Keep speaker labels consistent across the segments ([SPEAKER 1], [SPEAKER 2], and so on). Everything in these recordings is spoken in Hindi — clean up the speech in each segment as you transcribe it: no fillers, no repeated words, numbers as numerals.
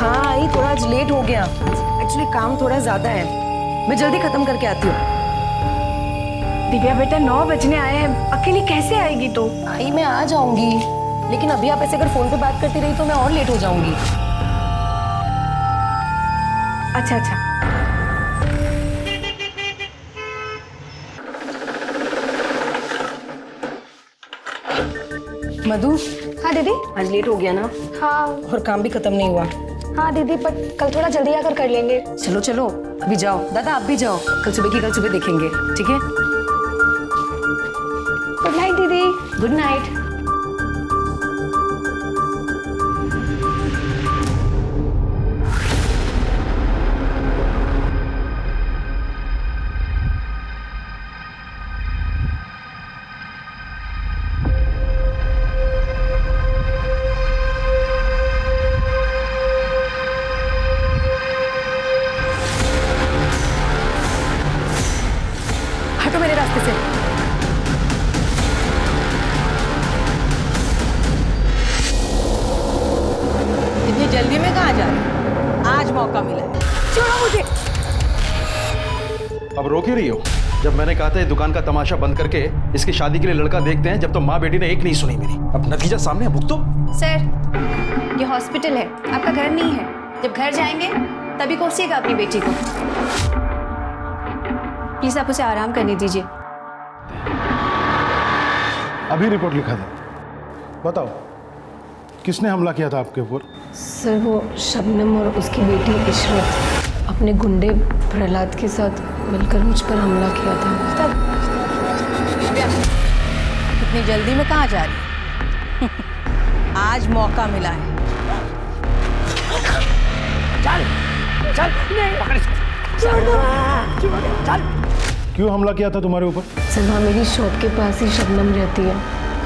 [SPEAKER 1] हाँ आई, थोड़ा आज लेट हो गया। एक्चुअली काम थोड़ा ज्यादा है, मैं जल्दी खत्म करके आती हूँ।
[SPEAKER 2] दिव्या बेटा 9 बजने आए हैं, अकेली कैसे आएगी तो?
[SPEAKER 1] आई मैं आ जाऊंगी, लेकिन अभी आप ऐसे अगर फोन पे बात करती रही तो मैं और लेट हो जाऊंगी।
[SPEAKER 2] अच्छा अच्छा।
[SPEAKER 1] मधु,
[SPEAKER 2] हाँ दीदी।
[SPEAKER 1] आज लेट हो गया ना,
[SPEAKER 2] हाँ
[SPEAKER 1] और काम भी खत्म नहीं हुआ।
[SPEAKER 2] हाँ दीदी, पर कल थोड़ा जल्दी आकर कर लेंगे।
[SPEAKER 1] चलो चलो अभी जाओ, दादा आप भी जाओ, कल सुबह देखेंगे, ठीक है?
[SPEAKER 2] गुड नाइट दीदी।
[SPEAKER 1] Good night. हटो मेरे रास्ते से।
[SPEAKER 3] इतनी जल्दी में कहाँ जा रही? आज मौका मिला है।
[SPEAKER 2] छोड़ो मुझे।
[SPEAKER 4] अब रोक ही रही हो? जब मैंने कहा था ये दुकान का तमाशा बंद करके इसकी शादी के लिए लड़का देखते हैं, जब तो माँ बेटी ने एक नहीं सुनी मेरी। अब नतीजा सामने है, भुगतो।
[SPEAKER 5] सर, ये हॉस्पिटल है, आपका घर नहीं है। जब घर जाएंगे तभी कोसिएगा अपनी बेटी को। प्लीज आप उसे आराम करने दीजिए।
[SPEAKER 6] अभी रिपोर्ट लिखा था। बताओ किसने हमला किया था आपके ऊपर?
[SPEAKER 1] सर वो शबनम और उसकी बेटी इशरत अपने गुंडे प्रहलाद के साथ मिलकर मुझ पर हमला किया था।
[SPEAKER 3] इतनी जल्दी में कहाँ जा रही? आज मौका मिला है। चल चल पकड़ इसको। चल।
[SPEAKER 6] क्यों हमला किया था तुम्हारे ऊपर?
[SPEAKER 1] सर वहाँ मेरी शॉप के पास ही शबनम रहती है,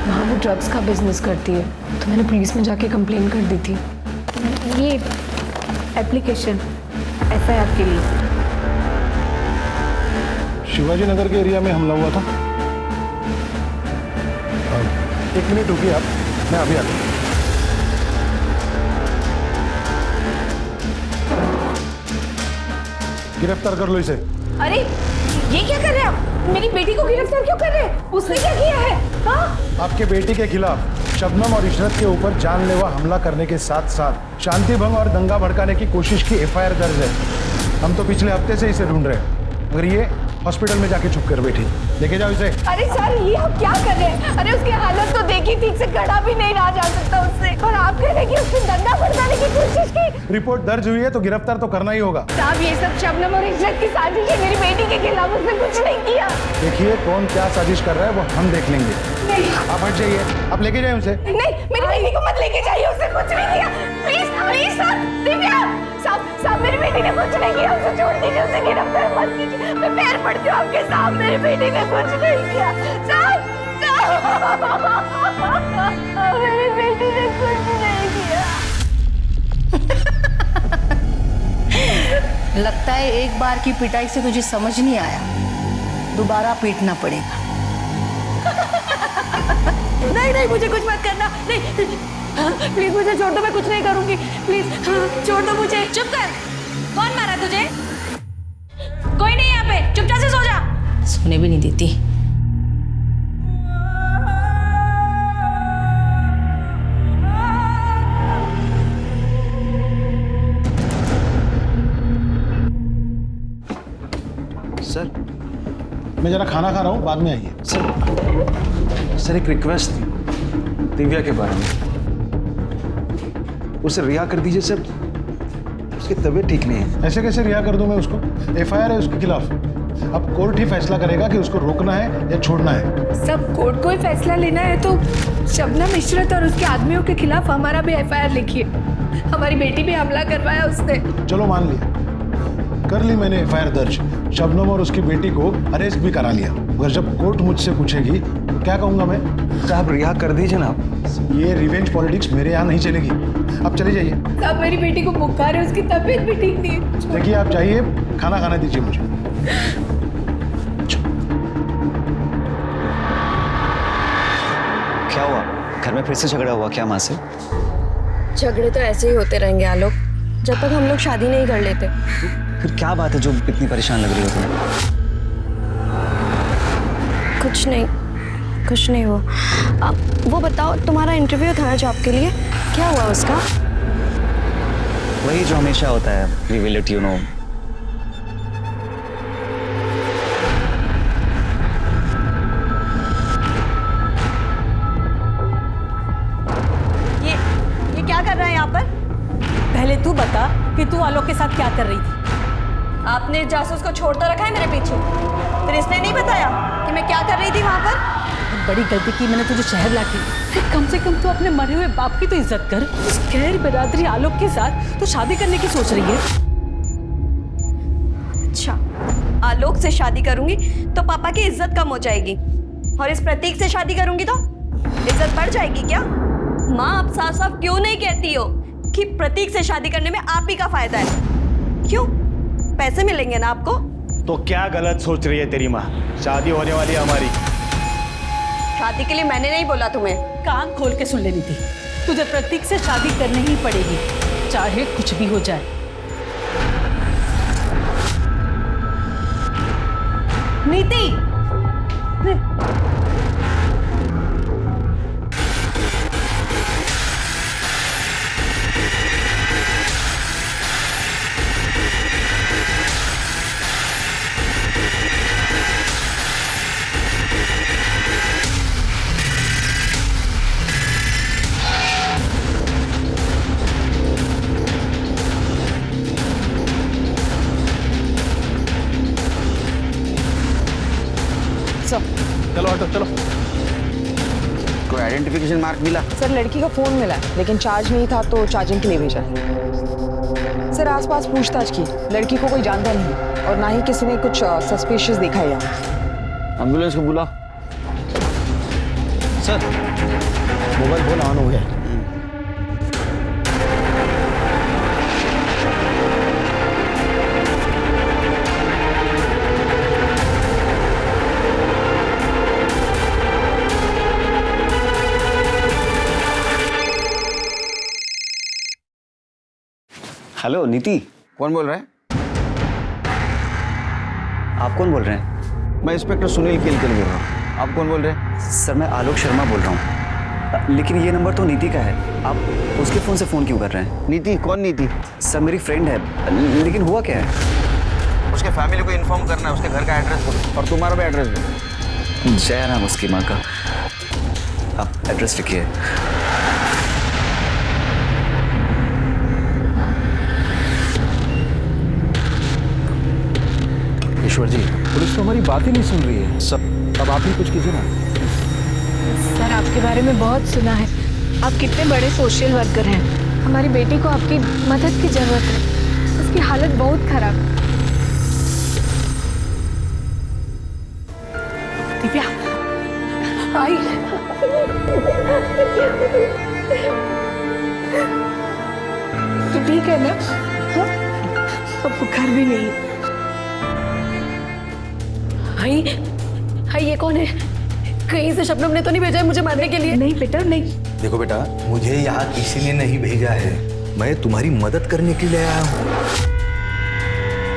[SPEAKER 1] वहाँ वो ड्रग्स का बिजनेस करती है, तो मैंने पुलिस में जाके कंप्लेन कर दी थी।
[SPEAKER 2] ये एप्लीकेशन FIR के लिए।
[SPEAKER 6] शिवाजी नगर के एरिया में हमला हुआ था। एक मिनट रुकिए आप, मैं अभी आता हूँ। गिरफ्तार कर लो इसे।
[SPEAKER 2] अरे ये क्या कर रहे हैं आप? मेरी बेटी को गिरफ्तार क्यों कर रहे हैं? उसने क्या किया है? हाँ?
[SPEAKER 6] आपके बेटी के खिलाफ शबनम और इशरत के ऊपर जानलेवा हमला करने के साथ साथ शांति भंग और दंगा भड़काने की कोशिश की FIR दर्ज है। हम तो पिछले हफ्ते से इसे ढूंढ रहे हैं, मगर ये हॉस्पिटल में जाके छुप कर बैठी। लेके जाओ इसे।
[SPEAKER 2] अरे सर ये आप क्या कर रहे हैं? अरे उसकी हालत तो देखी, ठीक से खड़ा भी नहीं रहा जा सकता उससे, और आप कह रहे हैं कि उसने दंगा भड़काने की कोशिश की।
[SPEAKER 6] रिपोर्ट दर्ज हुई है तो गिरफ्तार तो करना ही होगा।
[SPEAKER 2] साहब ये सब शबनम और इज्जत की साजिश है, मेरी बेटी के खिलाफ उसने कुछ नहीं किया।
[SPEAKER 6] देखिए कौन क्या साजिश कर रहा है वो हम देख लेंगे।
[SPEAKER 2] नहीं
[SPEAKER 6] आप हट जाइए, आप लेके जाए उसे।
[SPEAKER 2] नहीं, मेरी बेटी को मत लेके जाइए, उसने कुछ नहीं किया। प्लीज प्लीज सर, दिव्या साहब मेरी बेटी ने कुछ नहीं किया, उसे छोड़ दीजिए, उसे गिरफ्तार मत कीजिए। मैं पैर पड़ती हूँ आपके साहब, मेरी बेटी ने कुछ नहीं किया। साहब मेरी बेटी ने कुछ नहीं किया।
[SPEAKER 3] लगता है एक बार की पिटाई से तुझे समझ नहीं आया, दोबारा पीटना पड़ेगा।
[SPEAKER 2] नहीं नहीं मुझे कुछ मत करना, नहीं प्लीज मुझे छोड़ दो, मैं कुछ नहीं करूंगी, प्लीज छोड़ दो मुझे।
[SPEAKER 5] चुप कर। कौन मारा तुझे? कोई नहीं यहाँ पे, चुपचाप से सो जा।
[SPEAKER 3] सोने भी नहीं देती।
[SPEAKER 4] सर
[SPEAKER 6] मैं जरा खाना खा रहा हूँ, बाद में आइए।
[SPEAKER 4] सर एक रिक्वेस्ट थी दिव्या के बारे में। उसे रिहा कर दीजिए सर, उसकी तबीयत ठीक नहीं है।
[SPEAKER 6] ऐसे कैसे रिहा कर दूं मैं उसको? FIR है उसके खिलाफ। अब कोर्ट ही फैसला करेगा कि उसको रोकना है या छोड़ना है।
[SPEAKER 2] सब कोर्ट को ही फैसला लेना है तो शबनम इशरत और उसके आदमियों के खिलाफ हमारा भी FIR लिखिए। हमारी बेटी पे हमला करवाया उसने।
[SPEAKER 6] चलो मान लिया, कर ली मैंने FIR दर्ज। शबनम और उसकी बेटी को अरेस्ट भी करा लिया, मगर जब कोर्ट मुझसे पूछेगी तो क्या कहूँगा मैं?
[SPEAKER 4] साहब रिहा कर दीजिए ना।
[SPEAKER 6] ये रिवेंज पॉलिटिक्स मेरे यहाँ नहीं चलेगी। आप चले जाइए।
[SPEAKER 2] साहब मेरी बेटी को बुखार है, उसकी तबीयत भी ठीक नहीं है।
[SPEAKER 6] देखिए आप जाइए, खाना खाना दीजिए मुझे।
[SPEAKER 7] क्या हुआ? घर में फिर से झगड़ा हुआ क्या माँ से?
[SPEAKER 1] झगड़े तो ऐसे ही होते रहेंगे आलोक,
[SPEAKER 7] जब तक हम लोग शादी नहीं कर लेते।
[SPEAKER 8] फिर क्या बात है जो इतनी परेशान लग रही हो तुम्हें?
[SPEAKER 7] कुछ नहीं हुआ। वो बताओ, तुम्हारा इंटरव्यू था ना जॉब के लिए, क्या हुआ उसका?
[SPEAKER 8] वही जो हमेशा होता है, we will let you know.
[SPEAKER 7] ये क्या कर रहा है यहाँ पर?
[SPEAKER 3] पहले तू बता कि तू आलोक के साथ क्या कर रही थी।
[SPEAKER 7] आपने जासूस को छोड़ तो रखा है मेरे पीछे, फिर इसने नहीं बताया कि मैं क्या कर रही थी वहाँ पर?
[SPEAKER 3] बड़ी गलती की मैंने तुझे शहर लाके। कम से कम तू अपने मरे हुए बाप की तो इज्जत कर। उस गैर बिरादरी आलोक के साथ तू शादी करने की सोच रही है।
[SPEAKER 7] अच्छा, आलोक से शादी करूंगी तो पापा की इज्जत कम हो जाएगी, और इस प्रतीक से शादी करूंगी तो इज्जत बढ़ जाएगी क्या? माँ, आप साफ साफ क्यों नहीं कहती हो कि प्रतीक से शादी करने में आप ही का फायदा है? क्यों? पैसे मिलेंगे ना आपको?
[SPEAKER 9] तो क्या गलत सोच रही है तेरी माँ? शादी होने वाली है हमारी।
[SPEAKER 7] शादी के लिए मैंने नहीं बोला तुम्हें।
[SPEAKER 3] कान खोल के सुन लेनी थी, तुझे प्रतीक से शादी करनी ही पड़ेगी, चाहे कुछ भी हो जाए। नीति,
[SPEAKER 4] चलो ऑटो चलो।
[SPEAKER 8] कोई आइडेंटिफिकेशन मार्क मिला?
[SPEAKER 10] सर, लड़की का फोन मिला लेकिन चार्ज नहीं था तो चार्जिंग के लिए भेजा है। सर, आसपास पूछताछ की, लड़की को कोई जानता नहीं और ना ही किसी ने कुछ सस्पिशियस देखा है यहाँ।
[SPEAKER 8] एम्बुलेंस को बुला।
[SPEAKER 4] सर, मोबाइल फोन ऑन हो गया।
[SPEAKER 8] हेलो नीति,
[SPEAKER 9] कौन बोल रहा है?
[SPEAKER 8] आप कौन बोल रहे हैं?
[SPEAKER 9] मैं इंस्पेक्टर सुनील केलकर बोल रहा हूँ। आप कौन बोल रहे हैं?
[SPEAKER 8] सर, मैं आलोक शर्मा बोल रहा हूँ, लेकिन ये नंबर तो नीति का है। आप उसके फ़ोन से फ़ोन क्यों कर रहे हैं?
[SPEAKER 9] नीति? कौन नीति?
[SPEAKER 8] सर, मेरी फ्रेंड है, लेकिन हुआ क्या है?
[SPEAKER 9] उसके फैमिली को इन्फॉर्म करना है, उसके घर का एड्रेस दो और तुम्हारा भी एड्रेस दो।
[SPEAKER 8] जयराम उसकी माँ का। आप एड्रेस लिखिए।
[SPEAKER 4] ईश्वर जी, पुलिस तो हमारी बात ही नहीं सुन रही है। सब अब आप ही कुछ कीजिए ना।
[SPEAKER 1] सर, आपके बारे में बहुत सुना है, आप कितने बड़े सोशल वर्कर हैं। हमारी बेटी को आपकी मदद की जरूरत है, उसकी हालत बहुत खराब।
[SPEAKER 3] दिव्या, आई।
[SPEAKER 1] तो ठीक है ना? हाँ? अब बुखार भी नहीं है। हाय, ये कौन है? कहीं से शबनम ने तो नहीं भेजा है मुझे मारने के लिए?
[SPEAKER 3] नहीं बेटा, नहीं।
[SPEAKER 11] देखो बेटा, मुझे यहाँ किसी ने नहीं भेजा है, मैं तुम्हारी मदद करने के लिए आया हूँ।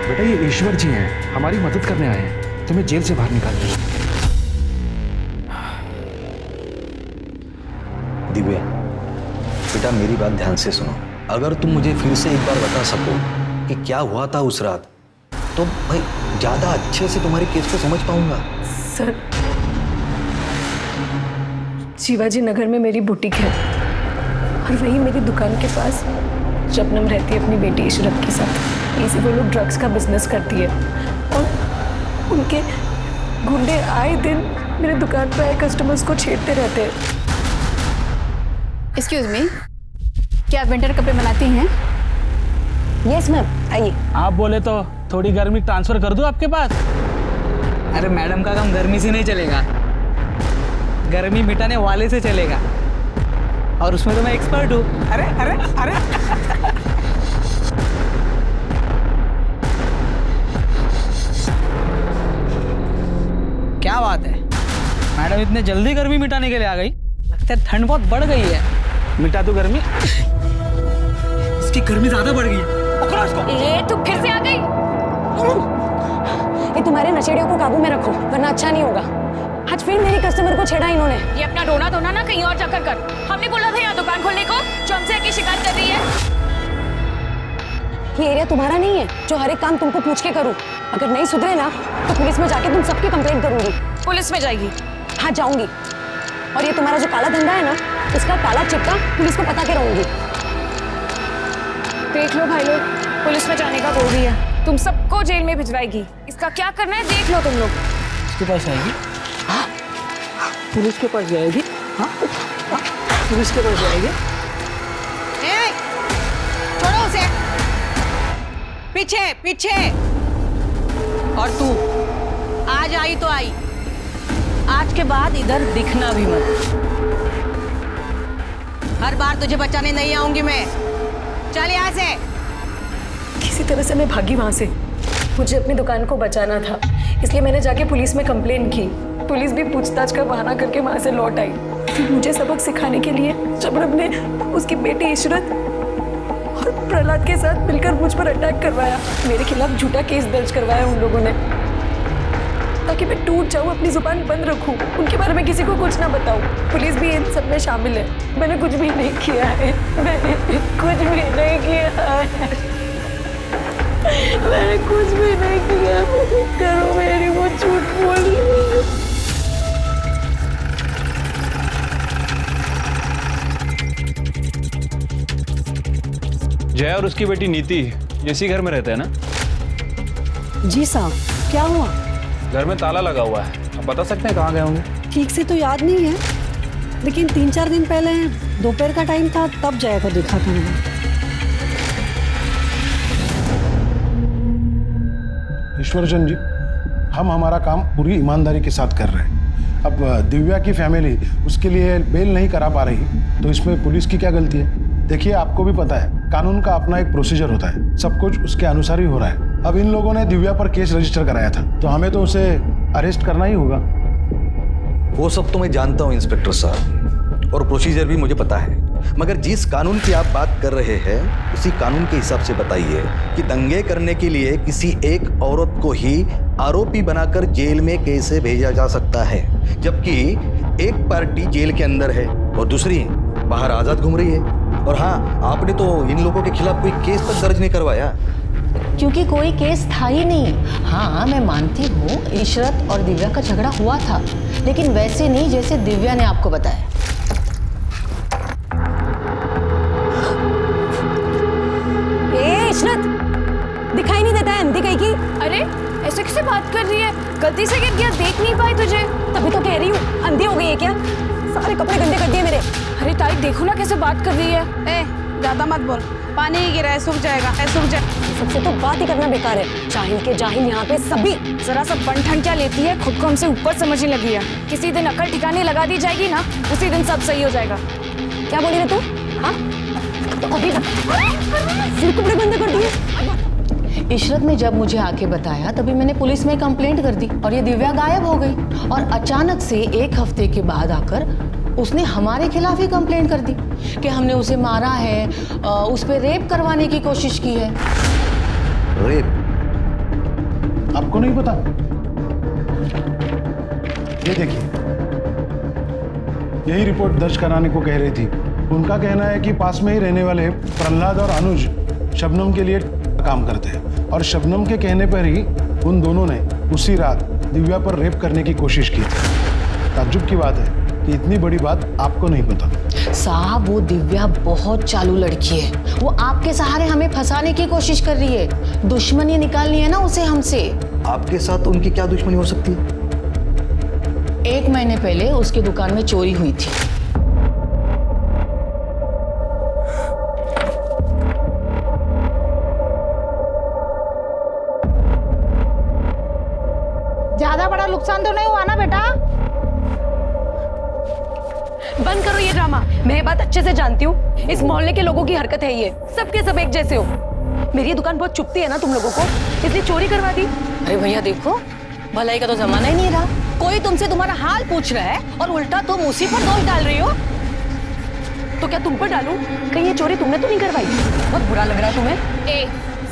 [SPEAKER 4] बेटा, ये ईश्वर जी हैं, हमारी मदद करने आए हैं, तुम्हें जेल से बाहर निकाल दिया।
[SPEAKER 11] दिव्या बेटा, मेरी बात ध्यान से सुनो। अगर तुम मुझे फिर से एक बार बता सको कि क्या हुआ था उस रात, तो भाई ज्यादा अच्छे से तुम्हारे केस को समझ पाऊंगा।
[SPEAKER 1] सर, शिवाजी नगर में मेरी बुटीक है और वही मेरी दुकान के पास शबनम रहती है अपनी बेटी इशरत के साथ। इसी वो लोग ड्रग्स का बिजनेस करती है और उनके गुंडे आए दिन मेरे दुकान पर आए कस्टमर्स को छेड़ते रहते हैं।
[SPEAKER 5] एक्सक्यूज मी, क्या आप विंटर कपड़े बनाती हैं?
[SPEAKER 10] यस मैम, आइए।
[SPEAKER 12] आप बोले तो थोड़ी गर्मी ट्रांसफर कर दूं आपके पास? अरे मैडम का काम गर्मी से नहीं चलेगा, गर्मी मिटाने वाले से चलेगा, और उसमें तो मैं एक्सपर्ट हूँ। अरे अरे अरे क्या बात है मैडम, इतने जल्दी गर्मी मिटाने के लिए आ गई? लगता है ठंड बहुत बढ़ गई है। मिटा दूं गर्मी? उसकी गर्मी ज्यादा बढ़ गई है। पकड़ो इसको।
[SPEAKER 2] ए तू फिर से आ गई।
[SPEAKER 1] ये तुम्हारे नशेड़ियों को काबू में रखो वरना अच्छा नहीं होगा। आज फिर मेरी कस्टमर को छेड़ा इन्होंने।
[SPEAKER 2] ये अपना रोना धोना ना कहीं और जाकर कर। हमने बोला था यहाँ दुकान खोलने को, जो हमसे आके शिकायत कर रही है।
[SPEAKER 1] ये एरिया तुम्हारा नहीं है जो हर एक काम तुमको पूछ के करूं। अगर नहीं सुधरे ना तो पुलिस में जाके तुम सबकी कंप्लेंट करूंगी।
[SPEAKER 2] पुलिस में जाएगी?
[SPEAKER 1] हाँ जाऊंगी। और ये तुम्हारा जो काला धंधा है ना, इसका काला चिट्टा पुलिस को बता के रहूंगी।
[SPEAKER 2] देख लो भाई लोग, पुलिस में जाने का बोल रही है। तुम सबको जेल में भिजवाएगी। इसका क्या करना है देख लो तुम लोग।
[SPEAKER 12] उसके पास जाएगी? हाँ, पुलिस के पास जाएगी। हाँ, पुलिस के पास जाएगी।
[SPEAKER 10] छोड़ो उसे। पीछे पीछे। और तू आज आई तो आई, आज के बाद इधर दिखना भी मत। हर बार तुझे बचाने नहीं आऊंगी मैं। चल यहाँ से।
[SPEAKER 1] किसी तरह से मैं भागी वहां से। मुझे अपनी दुकान को बचाना था, इसलिए मैंने जाके पुलिस में कंप्लेन की। पुलिस भी पूछताछ का बहाना करके वहां से लौट आई। फिर मुझे सबक सिखाने के लिए शबनम ने उसकी बेटी इशरत और प्रहलाद के साथ मिलकर मुझ पर अटैक करवाया। मेरे खिलाफ झूठा केस दर्ज करवाया उन लोगों ने, ताकि मैं टूट जाऊं, अपनी जुबान बंद रखूं, उनके बारे में किसी को कुछ ना बताऊं। पुलिस भी इन सब में शामिल है। मैंने कुछ भी नहीं किया है। मैंने कुछ भी नहीं किया है। मैंने कुछ भी नहीं किया। करो मेरी वो झूठ बोल रही।
[SPEAKER 4] जय और उसकी बेटी नीति इसी घर में रहते हैं ना?
[SPEAKER 3] जी साहब, क्या हुआ?
[SPEAKER 4] घर में ताला लगा हुआ है, आप बता सकते हैं कहाँ गए होंगे?
[SPEAKER 3] ठीक से तो याद नहीं है, लेकिन 3-4 दिन पहले दोपहर का टाइम था, तब जया को देखा था मैंने।
[SPEAKER 6] ईश्वरचंद जी, हम हमारा काम पूरी ईमानदारी के साथ कर रहे हैं। अब दिव्या की फैमिली उसके लिए बेल नहीं करा पा रही, तो इसमें पुलिस की क्या गलती है? देखिए, आपको भी पता है कानून का अपना एक प्रोसीजर होता है, सब कुछ उसके अनुसार ही हो रहा है। अब इन लोगों ने दिव्या पर केस रजिस्टर कराया था, तो हमें तो उसे अरेस्ट करना ही होगा।
[SPEAKER 11] वो सब तो मैं जानता हूँ इंस्पेक्टर साहब, और प्रोसीजर भी मुझे पता है, मगर जिस कानून की आप बात कर रहे हैं उसी कानून के हिसाब से बताइए कि दंगे करने के लिए किसी एक औरत को ही आरोपी बनाकर जेल में कैसे भेजा जा सकता है, जबकि एक पार्टी जेल के अंदर है और दूसरी बाहर आजाद घूम रही है। और हाँ, आपने तो इन लोगों के खिलाफ कोई केस तक दर्ज नहीं करवाया।
[SPEAKER 13] क्योंकि कोई केस था ही नहीं। हाँ, मैं मानती हूँ इशरत और दिव्या का झगड़ा हुआ था, लेकिन वैसे नहीं जैसे दिव्या ने आपको बताया।
[SPEAKER 1] इशरत, दिखाई नहीं देता है अंधी कहीं की?
[SPEAKER 2] अरे ऐसे कैसे बात कर रही है? गलती से गिर गया, देख नहीं पाई तुझे।
[SPEAKER 1] तभी तो कह रही हूँ, अंधी हो गई है क्या? सारे कपड़े गंदे कर दिए मेरे।
[SPEAKER 2] अरे ताई देखो ना कैसे बात कर रही है।
[SPEAKER 10] ज्यादा मत बोल, पानी ही गिरा है, सूख जाएगा, सूख जाए।
[SPEAKER 1] सबसे तो बात ही करना बेकार है। जाहिल के जाहिल यहाँ पे सभी।
[SPEAKER 2] जरा सा बंठन क्या लेती है, खुद को हमसे ऊपर समझने लगी है। किसी दिन अकल ठिकाने लगा दी जाएगी ना, उसी दिन सब सही हो जाएगा।
[SPEAKER 1] क्या बोली रे तू? हाँ, तो अभी सिर कपड़े गंदे कर दिए।
[SPEAKER 13] इशरत ने जब मुझे आके बताया तभी मैंने पुलिस में कंप्लेंट कर दी और ये दिव्या गायब हो गई। और अचानक से 1 हफ्ते के बाद आकर उसने हमारे खिलाफ ही कंप्लेंट कर दी कि हमने उसे मारा है, उस पर रेप करवाने की कोशिश की है।
[SPEAKER 11] रेप?
[SPEAKER 6] आपको नहीं पता? ये देखिए, यही रिपोर्ट दर्ज कराने को कह रही थी। उनका कहना है कि पास में ही रहने वाले प्रहलाद और अनुज शबनम के लिए काम करते हैं, और शबनम के कहने पर ही उन दोनों ने उसी रात दिव्या पर रेप करने की कोशिश की थी। ताज्जुब की बात है कि इतनी बड़ी बात आपको नहीं पता।
[SPEAKER 13] साहब, वो दिव्या बहुत चालू लड़की है। वो आपके सहारे हमें फंसाने की कोशिश कर रही है। दुश्मनी निकालनी है ना उसे हमसे।
[SPEAKER 11] आपके साथ उनकी क्या दुश्मनी हो सकती है?
[SPEAKER 13] 1 महीने पहले उसकी दुकान में चोरी हुई थी।
[SPEAKER 10] ज्यादा बड़ा नुकसान तो नहीं हुआ ना बेटा?
[SPEAKER 1] बंद करो ये ड्रामा। मैं ये बात अच्छे से जानती हूँ, इस मोहल्ले के लोगों की हरकत है ये। सबके सब एक जैसे हो। मेरी दुकान बहुत चुभती है ना तुम लोगों को, इसलिए चोरी करवा दी।
[SPEAKER 13] अरे भैया देखो, भलाई का तो जमाना ही नहीं रहा। कोई तुमसे तुम्हारा हाल पूछ रहा है और उल्टा तुम उसी पर दोष डाल रही हो।
[SPEAKER 10] तो क्या तुम पर डालूं? कहीं ये चोरी तुमने तो नहीं करवाई? बहुत बुरा लग रहा है तुम्हें?
[SPEAKER 1] ए,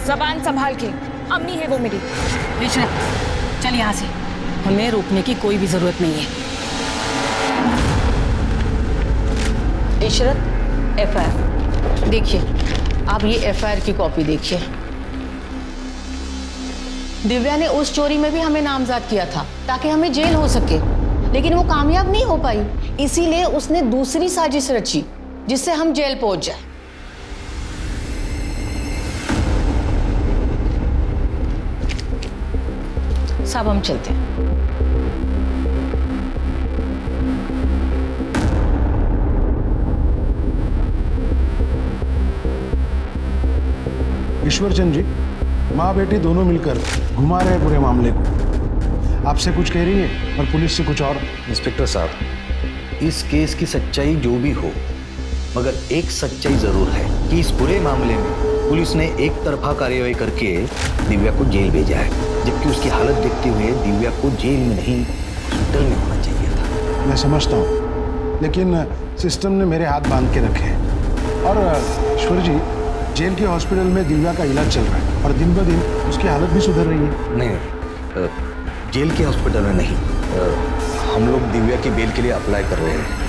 [SPEAKER 1] जबान संभाल के, अम्मी है वो मेरी।
[SPEAKER 3] इशरत, चल यहाँ से, हमें रोकने की कोई भी जरूरत नहीं है।
[SPEAKER 13] इशरत, एफआईआर देखिए, आप ये एफआईआर की कॉपी देखिए। दिव्या ने उस चोरी में भी हमें नामजद किया था ताकि हमें जेल हो सके, लेकिन वो कामयाब नहीं हो पाई, इसीलिए उसने दूसरी साजिश रची जिससे हम जेल पहुंच जाए। साहब हम चलते हैं।
[SPEAKER 6] ईश्वरचंद जी, माँ बेटी दोनों मिलकर घुमा रहे हैं पूरे मामले को। आपसे कुछ कह रही है और पुलिस से कुछ और।
[SPEAKER 11] इंस्पेक्टर साहब, इस केस की सच्चाई जो भी हो, मगर एक सच्चाई जरूर है कि इस पूरे मामले में पुलिस ने एक तरफा कार्रवाई करके दिव्या को जेल भेजा है, जबकि उसकी हालत देखते हुए दिव्या को जेल में नहीं हॉस्पिटल में होना चाहिए था।
[SPEAKER 6] मैं समझता हूँ, लेकिन सिस्टम ने मेरे हाथ बांध के रखे हैं। और ईश्वर जी, जेल के हॉस्पिटल में दिव्या का इलाज चल रहा है और दिन ब दिन उसकी हालत भी सुधर रही है।
[SPEAKER 11] नहीं, जेल के हॉस्पिटल में नहीं, हम लोग दिव्या की बेल के लिए अप्लाई कर रहे हैं।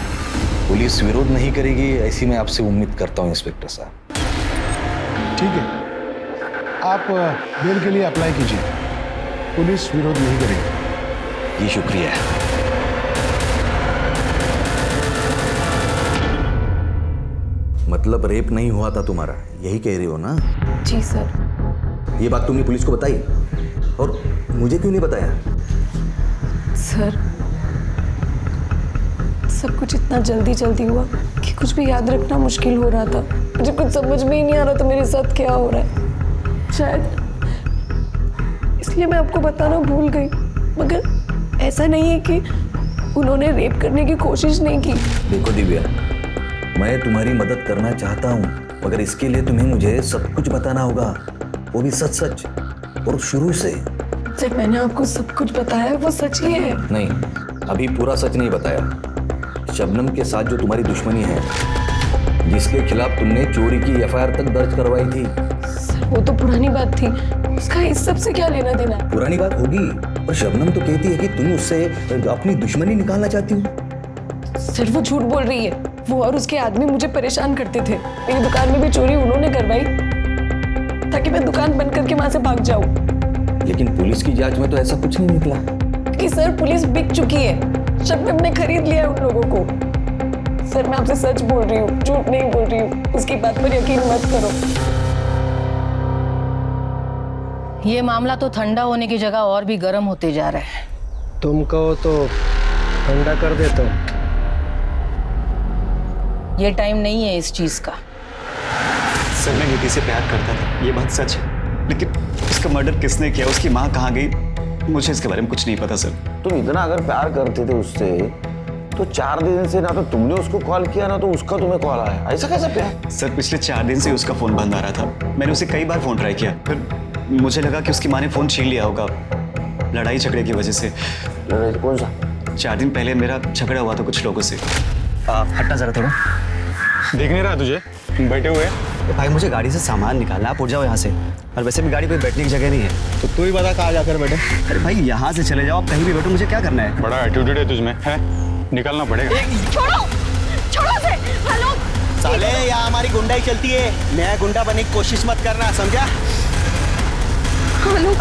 [SPEAKER 11] पुलिस विरोध नहीं करेगी ऐसी मैं आपसे उम्मीद करता हूँ इंस्पेक्टर साहब।
[SPEAKER 6] ठीक है, आप बेल के लिए अप्लाई कीजिए, पुलिस विरोध नहीं करेगी।
[SPEAKER 11] जी शुक्रिया। मतलब रेप नहीं हुआ था तुम्हारा, यही कह रही हो ना?
[SPEAKER 1] जी सर।
[SPEAKER 11] ये बात तुमने पुलिस को बताई और मुझे क्यों नहीं बताया?
[SPEAKER 1] सर, सब कुछ इतना जल्दी जल्दी हुआ कि कुछ भी याद रखना मुश्किल हो रहा था। मुझे कुछ समझ में ही नहीं आ रहा था मेरे साथ क्या हो रहा है। शायद इसलिए मैं आपको बताना भूल गई, मगर ऐसा नहीं है कि उन्होंने रेप करने की कोशिश नहीं की।
[SPEAKER 11] देखो दिव्या, मैं तुम्हारी मदद करना चाहता हूँ, मगर इसके लिए तुम्हें मुझे सब कुछ बताना होगा, वो भी सच सच और शुरू से।
[SPEAKER 1] जब मैंने आपको सब कुछ बताया वो सच ही है।
[SPEAKER 11] नहीं, अभी पूरा सच नहीं बताया। शबनम के साथ जो तुम्हारी दुश्मनी है, जिसके खिलाफ तुमने चोरी की एफआईआर तक दर्ज करवाई थी।
[SPEAKER 1] सर, वो तो पुरानी बात थी, उसका इस सब से क्या लेना देना?
[SPEAKER 11] पुरानी बात होगी, पर शबनम तो कहती है कि तुम उससे अपनी दुश्मनी निकालना चाहती हो।
[SPEAKER 1] सर, वो झूठ बोल रही है। वो और उसके आदमी मुझे परेशान करते थे। मेरी दुकान में भी चोरी उन्होंने करवाई ताकि मैं दुकान बंद करके वहां से भाग जाऊं।
[SPEAKER 11] लेकिन पुलिस की जांच में तो ऐसा कुछ नहीं निकला।
[SPEAKER 1] कि सर, पुलिस बिक चुकी है। शबनम ने खरीद लिया है उन लोगों को। सर, मैं आपसे सच बोल रही हूँ, झूठ नहीं बोल रही हूँ। उसकी बात पर यकीन मत करो।
[SPEAKER 13] ये मामला तो ठंडा होने की जगह और भी गर्म होते जा रहा है।
[SPEAKER 9] तुम कहो तो ठंडा कर देता हूँ।
[SPEAKER 13] ये टाइम नहीं है इस चीज का।
[SPEAKER 8] सर, मैं नीति से प्यार करता था, ये बात सच है, लेकिन उसका मर्डर किसने किया, उसकी माँ कहाँ गई, मुझे इसके बारे में कुछ नहीं पता सर।
[SPEAKER 9] तुम इतना अगर प्यार करते थे उससे तो 4 दिन से ना तो तुमने उसको कॉल किया ना तो उसका तुम्हें कॉल आया। ऐसा कैसा प्यार?
[SPEAKER 8] सर, पिछले 4 दिन से उसका फोन बंद आ रहा था। मैंने उसे कई बार फोन ट्राई किया, फिर मुझे लगा कि उसकी माँ ने फोन छीन लिया होगा लड़ाई झगड़े की वजह से।
[SPEAKER 9] लड़ाई कौन सा?
[SPEAKER 8] 4 दिन पहले मेरा झगड़ा हुआ था कुछ लोगों से। हटना जरा थोड़ा।
[SPEAKER 14] देख नहीं रहा तुझे? बैठे हुए
[SPEAKER 8] भाई, मुझे गाड़ी से सामान निकालना, आप उठ जाओ यहाँ से। और वैसे भी गाड़ी कोई बैठने की जगह नहीं है।
[SPEAKER 14] तो तू ही बता कहाँ जाकर बैठे।
[SPEAKER 8] अरे भाई, यहाँ से चले जाओ, आप कहीं भी बैठो, मुझे क्या करना है?
[SPEAKER 14] बड़ा एटीट्यूड है तुझमें, है? निकलना पड़ेगा।
[SPEAKER 2] छोड़ो, छोड़ो से। हेलो
[SPEAKER 9] साले, यहाँ हमारी गुंडाई चलती है, नया गुंडा बनने की कोशिश मत करना, समझा?
[SPEAKER 2] हेलो।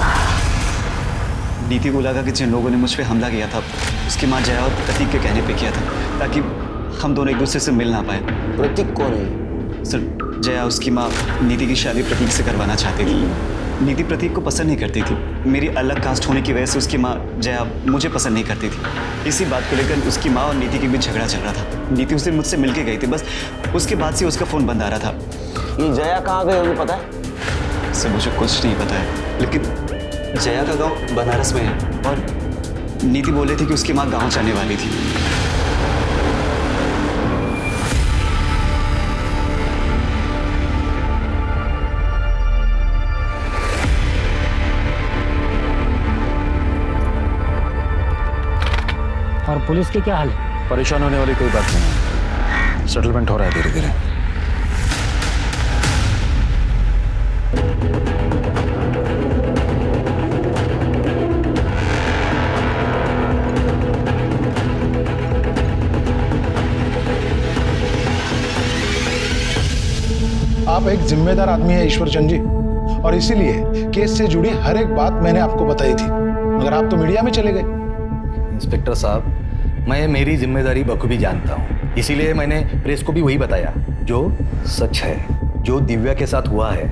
[SPEAKER 8] नीति को लगा कि जिन लोगों ने मुझ पे हमला किया था उसकी माँ जया और प्रतीक के कहने पे किया था, ताकि हम दोनों एक दूसरे से मिल ना पाए।
[SPEAKER 9] प्रतीक कौन है?
[SPEAKER 8] सर, जया उसकी माँ नीति की शादी प्रतीक से करवाना चाहती थी। नीति प्रतीक को पसंद नहीं करती थी। मेरी अलग कास्ट होने की वजह से उसकी माँ जया मुझे पसंद नहीं करती थी। इसी बात को लेकर उसकी माँ और नीति के बीच झगड़ा चल रहा था। नीति उसे मुझसे मिल के गई थी, बस उसके बाद से उसका फ़ोन बंद आ रहा था।
[SPEAKER 9] ये जया कहाँ गई होगी पता है?
[SPEAKER 8] सर, मुझे कुछ नहीं पता है, लेकिन जया का गाँव बनारस में है और नीति बोल रही थी कि उसकी माँ गाँव जाने वाली थी।
[SPEAKER 12] और पुलिस की क्या हाल है?
[SPEAKER 4] परेशान होने वाली कोई बात नहीं है।
[SPEAKER 6] सेटलमेंट हो रहा है धीरे धीरे। आप एक जिम्मेदार आदमी है ईश्वर चंद जी, और इसीलिए केस से जुड़ी हर एक बात मैंने आपको बताई थी, मगर आप तो मीडिया में चले गए।
[SPEAKER 11] इंस्पेक्टर साहब, मैं मेरी जिम्मेदारी बखूबी जानता हूँ, इसीलिए मैंने प्रेस को भी वही बताया जो सच है, जो दिव्या के साथ हुआ है।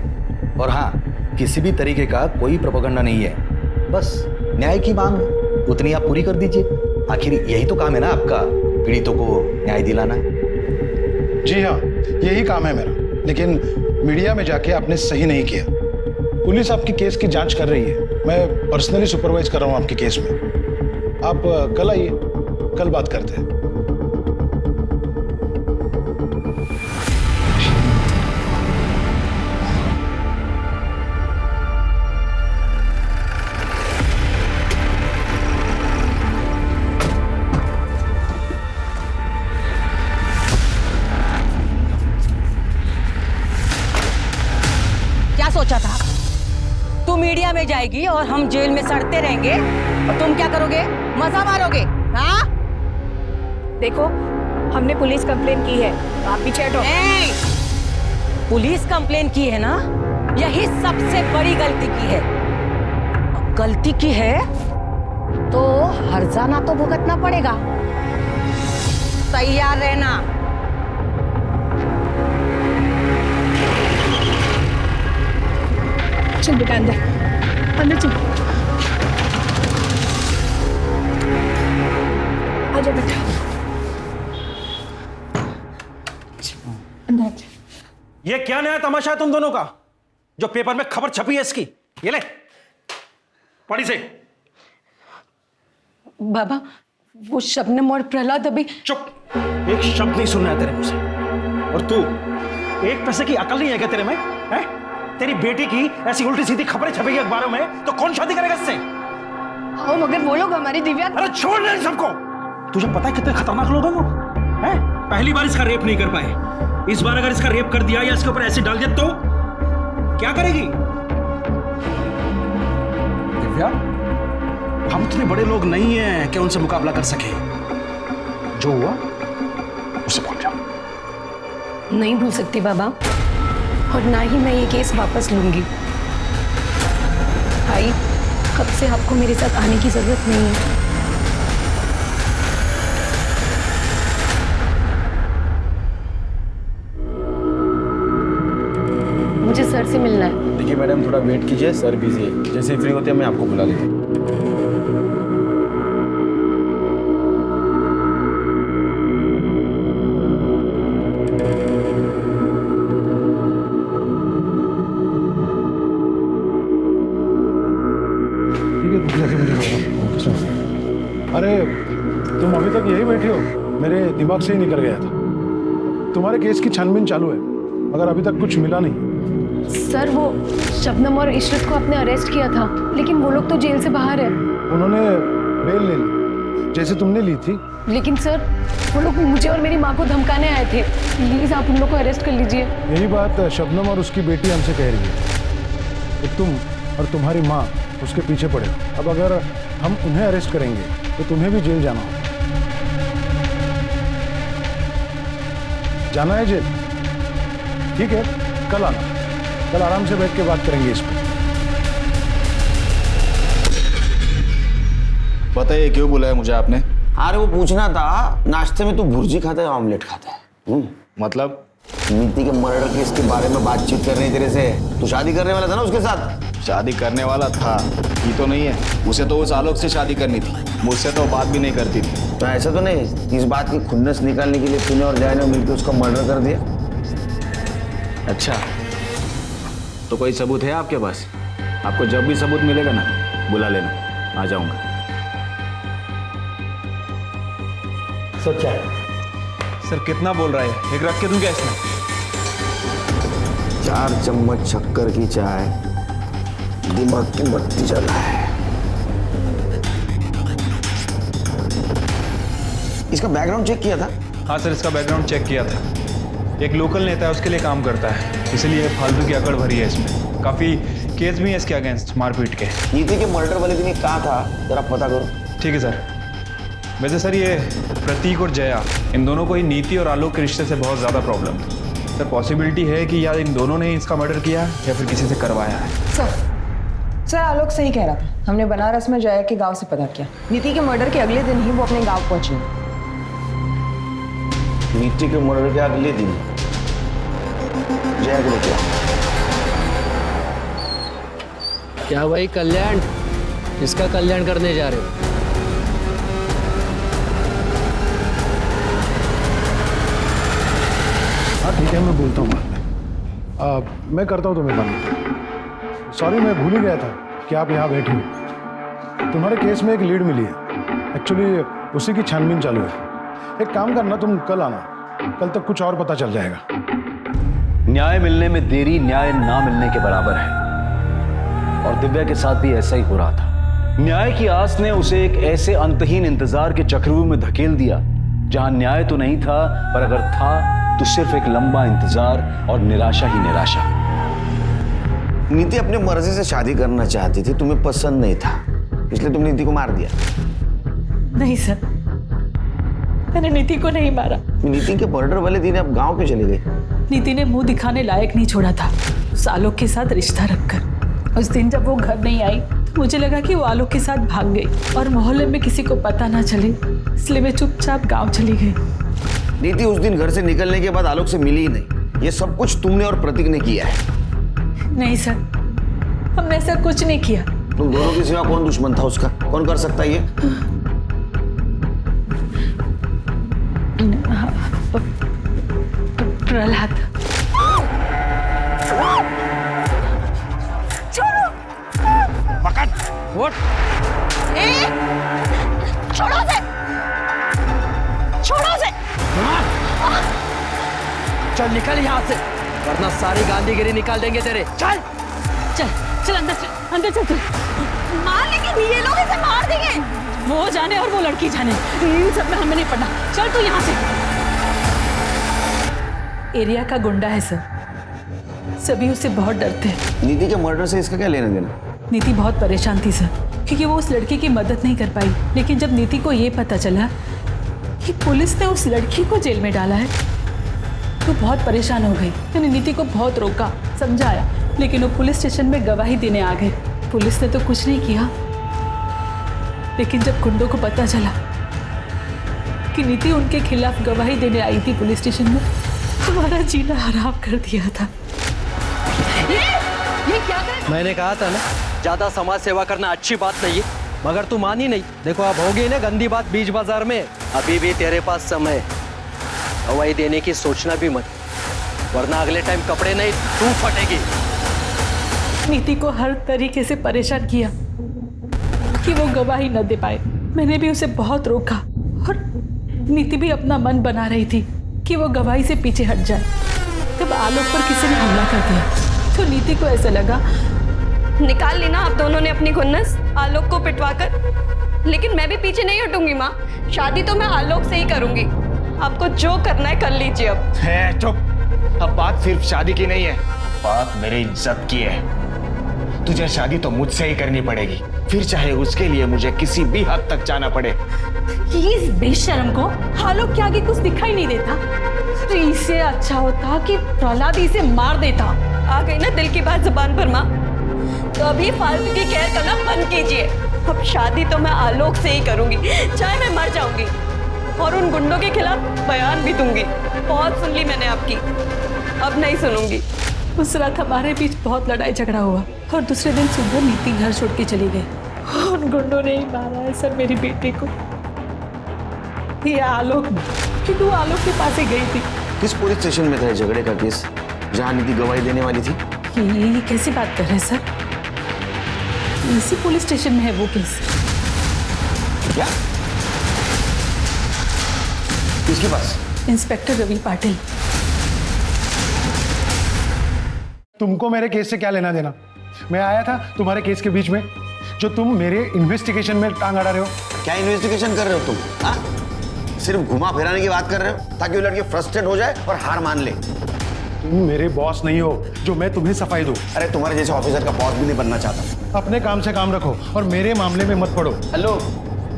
[SPEAKER 11] और हाँ, किसी भी तरीके का कोई प्रोपेगेंडा नहीं है, बस न्याय की मांग उतनी आप पूरी कर दीजिए। आखिर यही तो काम है ना आपका, पीड़ितों को न्याय दिलाना।
[SPEAKER 6] जी हाँ, यही काम है मेरा, लेकिन मीडिया में जाके आपने सही नहीं किया। पुलिस आपकी केस की जांच कर रही है, मैं पर्सनली सुपरवाइज कर रहा हूँ आपके केस में। आप कल आइए, कल बात करते हैं।
[SPEAKER 15] क्या सोचा था? तू मीडिया में जाएगी और हम जेल में सड़ते रहेंगे और तुम क्या करोगे? मजा मारोगे? हाँ?
[SPEAKER 1] देखो, हमने पुलिस कंप्लेन की है, आप पीछे हटो।
[SPEAKER 15] पुलिस कंप्लेन की है ना, यही सबसे बड़ी गलती की है। गलती की है तो हर्जाना तो भुगतना पड़ेगा। तैयार रहना।
[SPEAKER 1] चल बेटा, अंदर अंदर चल। आजा बेटा, अंदर।
[SPEAKER 4] ये क्या नया तमाशा है तुम दोनों का, जो पेपर में खबर छपी है इसकी? ये ले, पढ़ी से।
[SPEAKER 1] बाबा, वो शबनम और प्रहलाद अभी।
[SPEAKER 4] चुप, एक शब्द नहीं सुनना है तेरे मुंह से। और तू, एक पैसे की अकल नहीं है क्या तेरे में? है? तेरी बेटी की ऐसी उल्टी सीधी खबरें छपेगी अखबारों में तो कौन शादी करेगा इससे?
[SPEAKER 1] हाँ, मगर वो लोग हमारी दिव्या।
[SPEAKER 4] अरे छोड़ दे सबको। तुझे पता है कितने खतरनाक लोग हैं वो? हैं? पहली बार इसका रेप नहीं कर पाए, इस बार अगर इसका रेप कर दिया या इसके ऊपर एसिड डाल दिया तो क्या करेगी? दिव्या, हम इतने बड़े लोग नहीं हैं कि उनसे मुकाबला कर सके। जो हुआ उसे भूल जाओ।
[SPEAKER 1] नहीं भूल सकती बाबा, और ना ही मैं ये केस वापस लूंगी। भाई, कब से आपको मेरे साथ आने की जरूरत नहीं है। मुझे सर से मिलना है।
[SPEAKER 4] देखिए मैडम, थोड़ा वेट कीजिए, सर बिजी है, जैसे ही फ्री होते हैं मैं आपको बुला लेता हूँ।
[SPEAKER 6] अरे तुम अभी तक यही बैठी हो? मेरे दिमाग से ही निकल गया था। तुम्हारे केस की छानबीन चालू है, मगर अभी तक कुछ मिला नहीं।
[SPEAKER 1] सर, वो शबनम और इशरत को आपने अरेस्ट किया था, लेकिन वो लोग तो जेल से बाहर है।
[SPEAKER 6] उन्होंने बेल ले ली, जैसे तुमने ली थी।
[SPEAKER 1] लेकिन सर, वो लोग मुझे और मेरी माँ को धमकाने आए थे। प्लीज आप उन लोग को अरेस्ट कर लीजिए।
[SPEAKER 6] यही बात शबनम और उसकी बेटी हमसे कह रही है कि तुम और तुम्हारी माँ उसके पीछे पड़े। अब अगर हम उन्हें अरेस्ट करेंगे तो तुम्हें भी जेल जाना होगा। जाना है जेल? ठीक है, कल आना, कल आराम से बैठ के बात करेंगे इस पर।
[SPEAKER 9] बताइए क्यों बुलाया मुझे आपने? अरे वो पूछना था, नाश्ते में तू भुर्जी खाता है ऑमलेट खाता है?
[SPEAKER 11] मतलब?
[SPEAKER 9] नीति के मर्डर केस के बारे में बातचीत कर रही तेरे से। तू शादी करने वाला था ना उसके साथ?
[SPEAKER 11] शादी करने वाला था, ये तो नहीं है। उसे तो उस आलोक से शादी करनी थी, मुझसे तो बात भी नहीं करती थी।
[SPEAKER 9] तो ऐसा तो नहीं, इस बात की खुन्नस निकालने के लिए तूने और जय ने मिलकर उसका मर्डर कर दिया?
[SPEAKER 11] अच्छा, तो कोई सबूत है आपके पास? आपको जब भी सबूत मिलेगा ना, बुला लेना, आ जाऊंगा।
[SPEAKER 4] सर क्या है? सर कितना बोल रहा है? एक रख के दूं क्या इसमें?
[SPEAKER 9] 4 चम्मच शक्कर की चाय, दिमाग की बत्ती जला है। इसका बैकग्राउंड चेक किया था?
[SPEAKER 14] हाँ सर, इसका बैकग्राउंड चेक किया था। एक लोकल नेता है, उसके लिए काम करता है, इसलिए फालतू की अकड़ भरी है इसमें। काफ़ी केस भी है इसके अगेंस्ट मारपीट के।
[SPEAKER 9] नीति के मर्डर वाले दिन ये कहाँ था, जरा पता करो।
[SPEAKER 14] ठीक है सर। वैसे सर, ये प्रतीक और जया, इन दोनों को ही नीति और आलोक के रिश्ते से बहुत ज़्यादा प्रॉब्लम थी। सर पॉसिबिलिटी है कि या इन दोनों ने इसका मर्डर किया या फिर किसी से करवाया है।
[SPEAKER 10] सर आलोक सही कह रहा था। हमने बनारस में जया के गांव से पता किया। नीति के मर्डर के अगले दिन ही वो अपने गांव पहुंची।
[SPEAKER 9] नीति के मर्डर के अगले दिन जया को क्या?
[SPEAKER 12] क्या भाई कल्याण, किसका कल्याण करने जा रहे हो?
[SPEAKER 6] हाँ ठीक है, मैं बोलता हूँ बाद में। मैं करता हूँ तुम्हें बंद। सॉरी, मैं भूल ही गया था कि आप यहाँ बैठी हो। तुम्हारे केस में एक लीड मिली है, एक्चुअली उसी की छानबीन चालू है। एक काम करना, तुम कल आना, कल तक कुछ और पता चल जाएगा।
[SPEAKER 16] न्याय मिलने में देरी न्याय ना मिलने के बराबर है, और दिव्या के साथ भी ऐसा ही हो रहा था। न्याय की आस ने उसे एक ऐसे अंतहीन इंतजार के चक्रव्यूह में धकेल दिया जहां न्याय तो नहीं था, पर अगर था तो सिर्फ एक लंबा इंतजार और निराशा ही निराशा।
[SPEAKER 9] नीति अपनी मर्जी से शादी करना चाहती थी, तुम्हें पसंद नहीं था, इसलिए तुमने नीति को मार दिया।
[SPEAKER 1] नहीं सर, मैंने नीति को नहीं मारा।
[SPEAKER 9] नीति के मर्डर वाले दिन आप गांव क्यों चले गए?
[SPEAKER 1] नीति ने मुंह दिखाने लायक नहीं छोड़ा था उस आलोक के साथ रिश्ता रखकर। उस दिन जब वो घर नहीं आई तो मुझे लगा कि वो आलोक के साथ भाग गई और मोहल्ले में किसी को पता ना चले, इसलिए मैं चुपचाप गांव चली गई।
[SPEAKER 9] नीति उस दिन घर से निकलने के बाद आलोक से मिली ही नहीं। ये सब कुछ तुमने और प्रतीक ने किया है।
[SPEAKER 1] नहीं सर, हमने ऐसा कुछ नहीं किया।
[SPEAKER 9] तुम दोनों के सिवा कौन दुश्मन था उसका? कौन कर सकता है ये?
[SPEAKER 1] प्रहलाद।
[SPEAKER 2] छोड़ो,
[SPEAKER 4] पकड़,
[SPEAKER 2] उठ। छोड़ो उसे, छोड़ो उसे।
[SPEAKER 12] चल निकल यहाँ से, वरना सारी गांधीगिरी निकाल देंगे तेरे। चल
[SPEAKER 1] चल चल अंदर चल, अंदर चल चल।
[SPEAKER 2] मार, लेकिन ये लोग इसे मार देंगे।
[SPEAKER 1] वो जाने और वो लड़की जाने, इन सब में हमें नहीं पड़ना। चल तू यहाँ से। एरिया का गुंडा है सर, सभी उससे बहुत डरते हैं।
[SPEAKER 9] नीति के मर्डर से इसका क्या लेना देना?
[SPEAKER 1] नीति बहुत परेशान थी सर, क्योंकि वो उस लड़की की मदद नहीं कर पाई। लेकिन जब नीति को ये पता चला कि पुलिस ने उस लड़की को जेल में डाला है तो बहुत परेशान हो गई। मैंने नीति को बहुत रोका, समझाया, लेकिन वो पुलिस स्टेशन में गवाही देने आ गए। पुलिस ने तो कुछ नहीं किया, लेकिन जब गुंडों को पता चला कि नीति उनके खिलाफ गवाही देने आई थी पुलिस स्टेशन में, हमारा जीना हराम कर दिया था।
[SPEAKER 2] ये क्या कर?
[SPEAKER 12] मैंने कहा था ना, ज्यादा समाज सेवा करना अच्छी बात नहीं है, मगर तू मानी नहीं। देखो अब हो गई ना गंदी बात बीच बाजार में। अभी भी तेरे पास समय है, गवाही देने की सोचना भी मत, वरना अगले टाइम कपड़े नहीं तू फटेगी।
[SPEAKER 1] नीति को हर तरीके से परेशान किया कि वो गवाही न दे पाए। मैंने भी उसे बहुत रोका और नीति भी अपना मन बना रही थी कि वो गवाही से पीछे हट जाए। तब आलोक पर किसी ने हमला कर दिया तो नीति को ऐसा लगा।
[SPEAKER 7] निकाल ली ना आप दोनों ने अपनी खुन्नस आलोक को पिटवाकर, लेकिन मैं भी पीछे नहीं हटूंगी माँ। शादी तो मैं आलोक से ही करूंगी। आपको जो करना है कर लीजिए। अब
[SPEAKER 17] चुप, अब बात सिर्फ शादी की नहीं है, बात मेरी इज्जत की है। तुझे शादी तो मुझसे ही करनी पड़ेगी, फिर चाहे उसके लिए मुझे किसी भी हद तक जाना पड़े।
[SPEAKER 1] इस बेशर्म को आलोक के आगे कुछ दिखाई नहीं देता। तो इससे अच्छा होता कि प्रहलाद इसे मार देता।
[SPEAKER 7] आ गई ना दिल की बात जुबान पर माँ, तो अभी फालतू की केयर करना बंद कीजिए। अब शादी तो मैं आलोक से ही करूंगी, चाहे मैं मर जाऊंगी, और उन गुंडों के खिलाफ बयान भी दूंगी। बहुत सुन ली मैंने आपकी, अब नहीं सुनूंगी।
[SPEAKER 1] उस रात हमारे बीच बहुत लड़ाई झगड़ा हुआ और दूसरे दिन सुबह नीति घर छोड़ के चली गई। उन गुंडों ने ही मारा है सर मेरी बेटी को। ये आलोक, क्योंकि वो आलोक के पास ही गई थी।
[SPEAKER 9] किस पुलिस स्टेशन में था झगड़े का केस जहाँ नीति गवाही देने वाली थी?
[SPEAKER 1] ये कैसी बात कर रहे हैं सर? इसी पुलिस स्टेशन में है वो केस।
[SPEAKER 9] क्या? किसके पास?
[SPEAKER 1] इंस्पेक्टर रवि पाटिल।
[SPEAKER 6] तुमको मेरे केस से क्या लेना देना? मैं आया था तुम्हारे केस के बीच में, जो तुम मेरे इन्वेस्टिगेशन में टांग अड़ा रहे हो।
[SPEAKER 9] क्या इन्वेस्टिगेशन कर रहे हो तुम? सिर्फ घुमा फिराने की बात कर रहे हो ताकि वो लड़की फ्रस्ट्रेट हो जाए और हार मान ले।
[SPEAKER 6] तुम मेरे बॉस नहीं हो जो मैं तुम्हें सफाई दूं।
[SPEAKER 9] अरे तुम्हारे जैसे ऑफिसर का बॉस भी नहीं बनना चाहता।
[SPEAKER 6] अपने काम से काम रखो और मेरे मामले में मत पड़ो।
[SPEAKER 9] हेलो,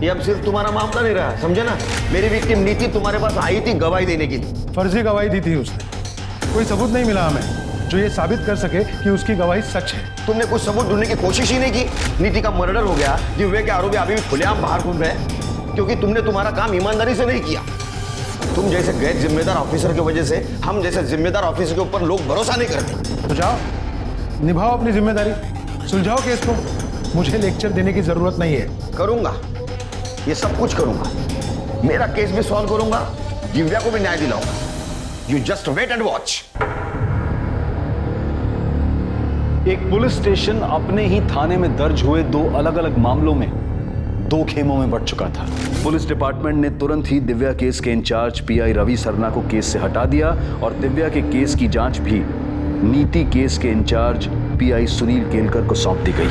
[SPEAKER 9] ये अब सिर्फ तुम्हारा मामला नहीं रहा, समझे ना? मेरी विक्टिम नीति तुम्हारे पास आई थी गवाही देने की।
[SPEAKER 6] फर्जी गवाही दी थी उसने। कोई सबूत नहीं मिला हमें जो ये साबित कर सके कि उसकी गवाही सच है।
[SPEAKER 9] तुमने कुछ सबूत ढूंढने की कोशिश ही नहीं की। नीति का मर्डर हो गया, दिव्या के आरोपी अभी भी खुलेआम बाहर घूम रहे हैं क्योंकि तुमने तुम्हारा काम ईमानदारी से नहीं किया। तुम जैसे गैर जिम्मेदार ऑफिसर की वजह से हम जैसे जिम्मेदार ऑफिसर के ऊपर लोग भरोसा नहीं करते।
[SPEAKER 6] तो जाओ, निभाओ अपनी जिम्मेदारी, सुलझाओ केस को। मुझे लेक्चर देने की जरूरत नहीं है।
[SPEAKER 9] करूंगा, ये सब कुछ करूंगा। मेरा केस भी सॉल्व करूंगा, दिव्या को भी न्याय दिलाऊंगा। You just wait and watch.
[SPEAKER 16] एक पुलिस स्टेशन अपने ही थाने में दर्ज हुए 2 अलग अलग मामलों में 2 खेमों में बंट चुका था। पुलिस डिपार्टमेंट ने तुरंत ही दिव्या केस के इंचार्ज पीआई रवि सरना को केस से हटा दिया और दिव्या के केस की जांच भी नीति केस के इंचार्ज पीआई सुनील केलकर को सौंप दी गई।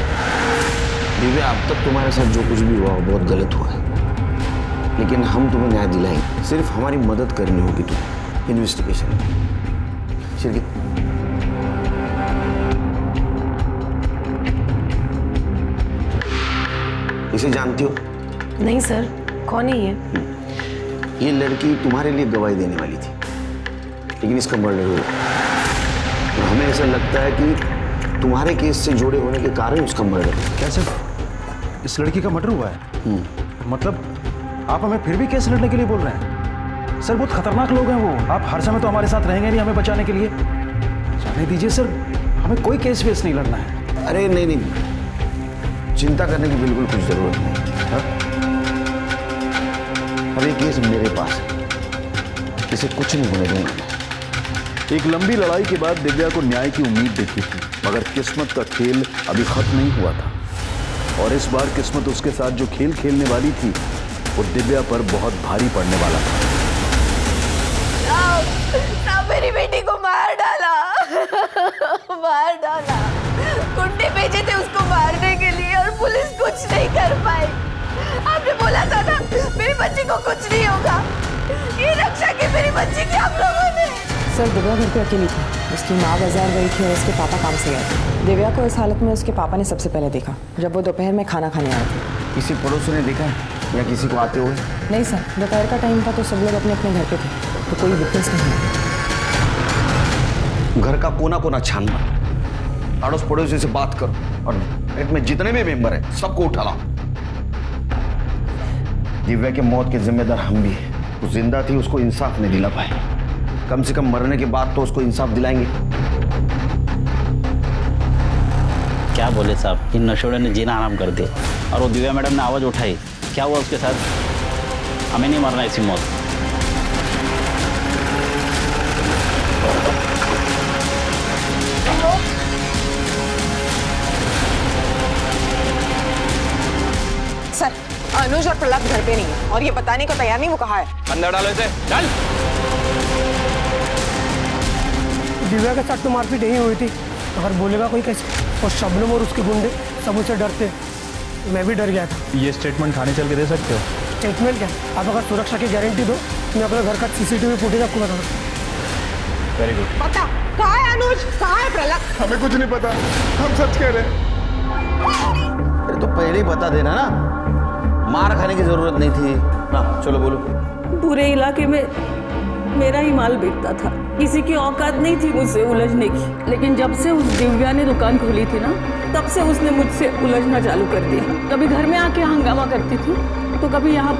[SPEAKER 9] दिव्या, अब तक तुम्हारे साथ जो कुछ भी हुआ वो बहुत गलत हुआ है, लेकिन हम तुम्हें न्याय दिलाएंगे। सिर्फ हमारी मदद करनी होगी तुम्हें इन्वेस्टिगेशन में। शिरगित, इसे जानती हो?
[SPEAKER 1] नहीं सर, कौन है ये?
[SPEAKER 9] ये लड़की तुम्हारे लिए गवाही देने वाली थी, लेकिन इसका मर्डर हुआ और हमें ऐसा लगता है कि तुम्हारे केस से जुड़े होने के कारण उसका मर्डर हुआ।
[SPEAKER 4] क्या सर, इस लड़की का मर्डर हुआ है? मतलब आप हमें फिर भी केस लड़ने के लिए बोल रहे हैं? सर बहुत खतरनाक लोग हैं वो। आप हर समय तो हमारे साथ रहेंगे नहीं हमें बचाने के लिए। जाने दीजिए सर, हमें कोई केस वेस नहीं लड़ना है।
[SPEAKER 9] अरे नहीं नहीं, चिंता करने की बिल्कुल कुछ जरूरत नहीं। अब ये केस मेरे पास है, इसे कुछ नहीं होने दूंगा।
[SPEAKER 16] एक लंबी लड़ाई के बाद दिव्या को न्याय की उम्मीद दिखी थी, मगर किस्मत का खेल अभी खत्म नहीं हुआ था और इस बार किस्मत उसके साथ जो खेल खेलने वाली थी वो दिव्या पर बहुत भारी पड़ने वाला था।
[SPEAKER 2] साहब, मेरी बेटी को मार डाला, मार डाला। गुंडे भेजे थे उसको मारने के लिए और पुलिस कुछ नहीं कर पाई। आपने बोला था ना मेरी बच्ची को कुछ नहीं होगा। ये रक्षा की मेरी बच्ची की आप लोगों ने।
[SPEAKER 10] सर, दिव्या घर पे अकेली थी। उसकी माँ बाजार गई थी और उसके पापा काम से गए थे। दिव्या को इस हालत में उसके पापा ने सबसे पहले देखा जब वो दोपहर में खाना खाने आए थे।
[SPEAKER 9] किसी पड़ोसी ने देखा या किसी को आते हुए?
[SPEAKER 10] नहीं सर, दोपहर का टाइम था तो सब लोग अपने अपने घर पे थे, तो कोई विटनेस नहीं है।
[SPEAKER 9] घर का कोना कोना छानना, अड़ोस पड़ोसी से बात करो और पेट में जितने भी मेंबर हैं सबको उठा लाओ। दिव्या की मौत के जिम्मेदार हम भी हैं। वो जिंदा थी, उसको इंसाफ नहीं दिला पाए। कम से कम मरने के बाद तो उसको इंसाफ दिलाएंगे।
[SPEAKER 18] क्या बोले साहब, इन नशोड़ों ने जीना आराम कर दिया और वो दिव्या मैडम ने आवाज उठाई। क्या हुआ उसके साथ? हमें नहीं मरना ऐसी मौत।
[SPEAKER 10] सर, अनुज और प्रहलाद घर पे नहीं है और ये बताने को तैयार नहीं वो कहा है।
[SPEAKER 17] अंदर डालो इसे, चल।
[SPEAKER 19] दिव्या के साथ तो मारपीट यही हुई थी, अगर बोलेगा कोई कैसे? और शबनम और उसके गुंडे सब उसे डरते, मैं भी डर गया था।
[SPEAKER 14] ये स्टेटमेंट थाने चल के दे सकते हो?
[SPEAKER 19] स्टेटमेंट क्या? आप अगर सुरक्षा की गारंटी दो, मैं अपने घर का सीसीटीवी फुटेज आपको बता दूँ।
[SPEAKER 14] Very good.
[SPEAKER 10] पता कहाँ है अनुज, कहाँ है प्रहलाद?
[SPEAKER 17] हमें कुछ नहीं पता, हम सच कह रहे हैं।
[SPEAKER 9] अरे तो पहले ही बता देना ना, मार खाने की जरूरत नहीं थी ना। चलो बोलो।
[SPEAKER 1] पूरे इलाके में मेरा ही माल बिकता था, किसी की औकात नहीं थी मुझसे उलझने की। लेकिन जब से उस दिव्या ने दुकान खोली थी ना, तब से उसने मुझसे उलझना चालू कर दिया। कभी घर में आके हंगामा करती थी तो कभी यहाँ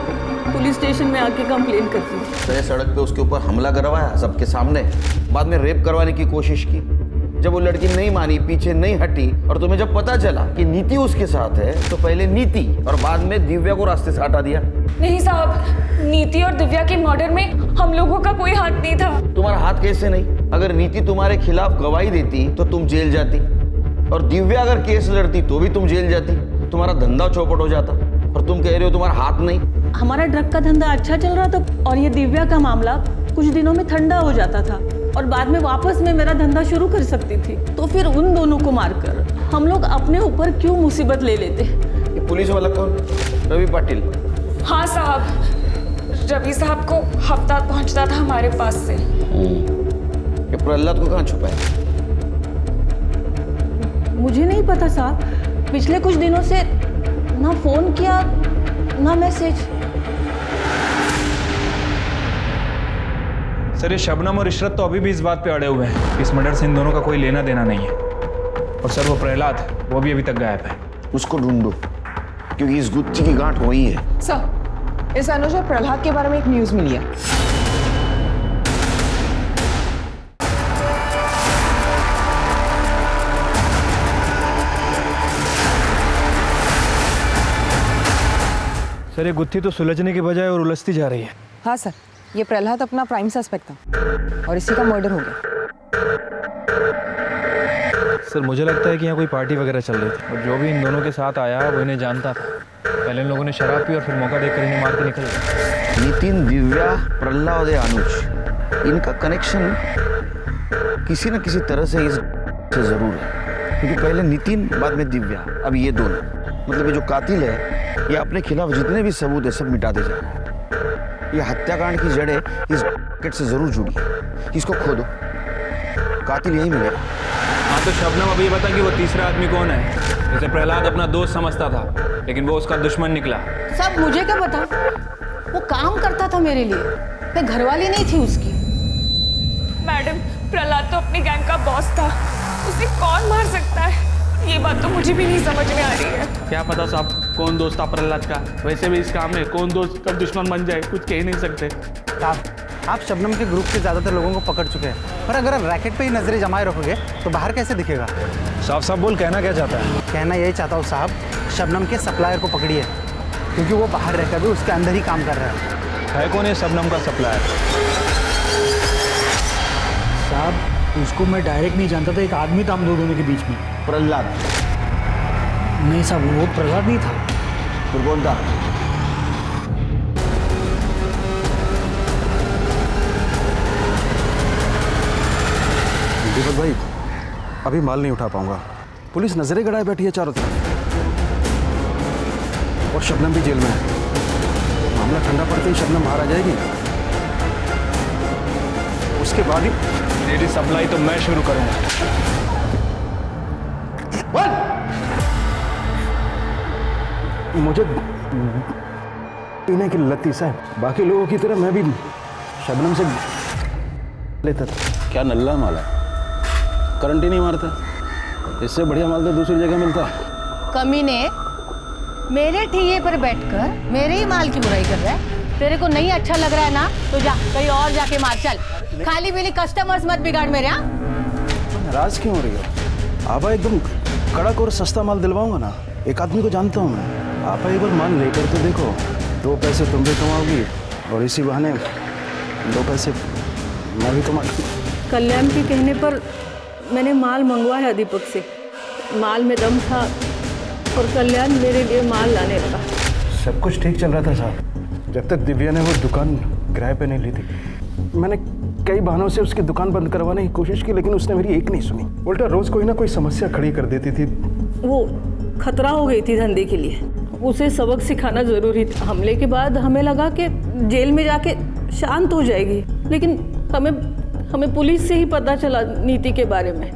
[SPEAKER 1] पुलिस स्टेशन में आके कंप्लेन करती थी।
[SPEAKER 9] तय सड़क पे उसके ऊपर हमला करवाया सबके सामने, बाद में रेप करवाने की कोशिश की। जब वो लड़की नहीं मानी, पीछे नहीं हटी और तुम्हें जब पता चला कि नीति उसके साथ है तो पहले नीति और बाद में दिव्या को रास्ते से हटा दिया।
[SPEAKER 1] नहीं साहब, नीति और दिव्या के मर्डर में हम लोगों का कोई हाथ नहीं था।
[SPEAKER 9] तुम्हारा हाथ कैसे नहीं? अगर नीति तुम्हारे खिलाफ गवाही देती तो तुम जेल जाती और दिव्या अगर केस लड़ती तो भी तुम जेल जाती। तुम्हारा धंधा चौपट हो जाता और तुम कह रहे हो तुम्हारा हाथ नहीं।
[SPEAKER 1] हमारा ड्रग का धंधा अच्छा चल रहा था और ये दिव्या का मामला कुछ दिनों में ठंडा हो जाता था और बाद में वापस में मेरा धंधा शुरू कर सकती थी। तो फिर उन दोनों को मारकर हम लोग अपने ऊपर क्यों मुसीबत ले लेते?
[SPEAKER 9] ये पुलिस वाला कौन? रवि पाटिल।
[SPEAKER 1] हाँ साहब,
[SPEAKER 2] रवि साहब को हफ्ता पहुंचना था हमारे पास से।
[SPEAKER 9] ये प्रहलाद को कहाँ छुपा है?
[SPEAKER 13] मुझे नहीं पता साहब, पिछले कुछ दिनों से ना फोन किया ना मैसेज।
[SPEAKER 14] सर ये शबनम और इशरत तो अभी भी इस बात पे अड़े हुए हैं, इस मर्डर से इन दोनों का कोई लेना देना नहीं है। और सर वो प्रहलाद, वो भी अभी तक गायब है।
[SPEAKER 9] उसको ढूंढो, क्योंकि इस गुत्थी की गांठ वही है।
[SPEAKER 10] सर, इस अनुज और प्रहलाद के बारे में एक न्यूज मिली है।
[SPEAKER 4] सर ये गुत्थी तो सुलझने के बजाय और उलझती जा रही है।
[SPEAKER 10] हाँ सर, ये प्रहलाद अपना प्राइम सस्पेक्ट था और इसी का मर्डर हो गया।
[SPEAKER 4] सर मुझे लगता है कि यहाँ कोई पार्टी वगैरह चल रही थी और जो भी इन दोनों के साथ आया वो इन्हें जानता था। पहले इन लोगों ने शराब पी और फिर मौका देखकर इन्हें मार के निकल गए।
[SPEAKER 9] नितिन, दिव्या, प्रहलाद या अनुज, इनका कनेक्शन किसी न किसी तरह से इस से जरूर है, क्योंकि पहले नितिन, बाद में दिव्या, अब ये दोनों। मतलब ये जो कातिल है ये अपने खिलाफ जितने भी सबूत है सब मिटा दे जाए। ये हत्याकांड की जड़ें इस रैकेट से जरूर जुड़ी है। इसको खोदो, कातिल यही मिलेगा।
[SPEAKER 14] हाँ तो शबनम अभी बता कि वो तीसरा आदमी कौन है, जिसे प्रहलाद अपना दोस्त समझता था लेकिन वो उसका दुश्मन निकला।
[SPEAKER 13] सब मुझे क्या पता, वो काम करता था मेरे लिए, मैं घरवाली नहीं थी उसकी।
[SPEAKER 2] मैडम, प्रहलाद तो अपनी गैंग का बॉस था, उसे कौन मार सकता है? ये बात तो मुझे भी नहीं समझ में आ रही है।
[SPEAKER 12] क्या पता साहब कौन दोस्त था प्रहलाद का। वैसे भी इस काम में कौन दोस्त कब दुश्मन बन जाए कुछ कह ही नहीं सकते।
[SPEAKER 20] साहब, आप शबनम के ग्रुप के ज़्यादातर लोगों को पकड़ चुके हैं, पर अगर आप रैकेट पे ही नजरें जमाए रखोगे तो बाहर कैसे दिखेगा?
[SPEAKER 4] साफ साफ बोल, कहना क्या चाहता है?
[SPEAKER 20] कहना यही चाहता हूँ साहब, शबनम के सप्लायर को पकड़िए, क्योंकि वो बाहर रहकर भी उसके अंदर ही काम कर रहा
[SPEAKER 4] है कौन है शबनम का सप्लायर?
[SPEAKER 20] साहब उसको मैं डायरेक्ट नहीं जानता था, एक आदमी था हम दोनों के बीच में।
[SPEAKER 9] प्रहलाद?
[SPEAKER 20] नहीं साहब, वो प्रहलाद नहीं था।
[SPEAKER 9] फिर कौन था?
[SPEAKER 4] दीपक भाई, अभी माल नहीं उठा पाऊंगा, पुलिस नजरें गड़ाए बैठी है चारों तरफ और शबनम भी जेल में है। मामला ठंडा पड़ते ही शबनम बाहर आ जाएगी, उसके बाद ही
[SPEAKER 14] मेरी सप्लाई तो मैं शुरू करूंगा।
[SPEAKER 4] मुझे पीने की लत थी साहब, बाकी लोगों की तरह मैं भी शबनम से लेता था।
[SPEAKER 18] क्या नल्ला माल है, करंट ही नहीं मारता। इससे बढ़िया माल तो दूसरी जगह मिलता।
[SPEAKER 13] कमीने, मेरे ठिये पर बैठकर मेरे ही माल की बुराई कर रहा है। तेरे को नहीं अच्छा लग रहा है ना तो जा कहीं और जाके मार। चल, खाली पीली कस्टमर्स मत बिगाड़ मेरे। यहाँ
[SPEAKER 4] नाराज क्यों हो रही हो? आप एकदम कड़क और सस्ता माल दिलवाऊंगा ना। एक आदमी को जानता हूँ मैं, आप एक बार माल लेकर तो देखो, 2 पैसे तुम भी कमाओगी और इसी बहाने 2 पैसे मैं भी कमा।
[SPEAKER 1] कल्याण के कहने पर मैंने माल मंगवाया दीपक से। माल में दम था और कल्याण मेरे लिए माल लाने लगा।
[SPEAKER 4] सब कुछ ठीक चल रहा था साहब, जब तक दिव्या ने वो दुकान किराए पे नहीं ली थी। मैंने कई बहानों से उसकी दुकान बंद करवाने की कोशिश की, लेकिन उसने मेरी एक नहीं सुनी। उल्टा रोज कोई ना कोई समस्या खड़ी कर देती थी।
[SPEAKER 1] वो खतरा हो गई थी धंधे के लिए, उसे सबक सिखाना जरूरी था। हमले के बाद हमें लगा कि जेल में जाके शांत हो जाएगी, लेकिन हमें पुलिस से ही पता चला नीति के बारे में।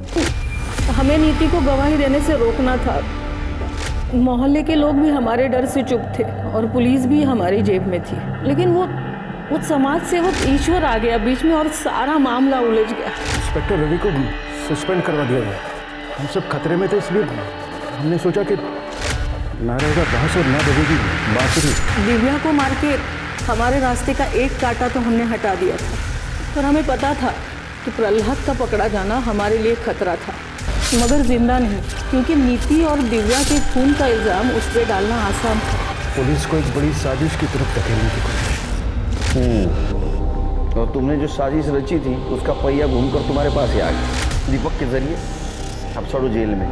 [SPEAKER 1] हमें नीति को गवाही देने से रोकना था। मोहल्ले के लोग भी हमारे डर से चुप थे और पुलिस भी हमारी जेब में थी, लेकिन वो समाज सेवक ईश्वर आ गया बीच में और सारा मामला उलझ गया।
[SPEAKER 4] इंस्पेक्टर रवि को सस्पेंड करवा दिया गया। हम सब खतरे में थे, इसलिए हमने सोचा कि ना रहेगा बहस और ना बजेगी बांसुरी।
[SPEAKER 1] दिव्या को मार के हमारे रास्ते का एक कांटा तो हमने हटा दिया था, पर हमें पता था कि प्रहलाद का पकड़ा जाना हमारे लिए खतरा था, मगर जिंदा नहीं, क्योंकि नीति और दिव्या के खून का इल्जाम उस पर डालना आसान था।
[SPEAKER 4] पुलिस को एक बड़ी साजिश की तरफ धकेलने की कोशिश।
[SPEAKER 9] और तुमने जो साजिश रची थी उसका पहिया घूमकर तुम्हारे पास ही आ गया दीपक के जरिए। अब सड़ो जेल में।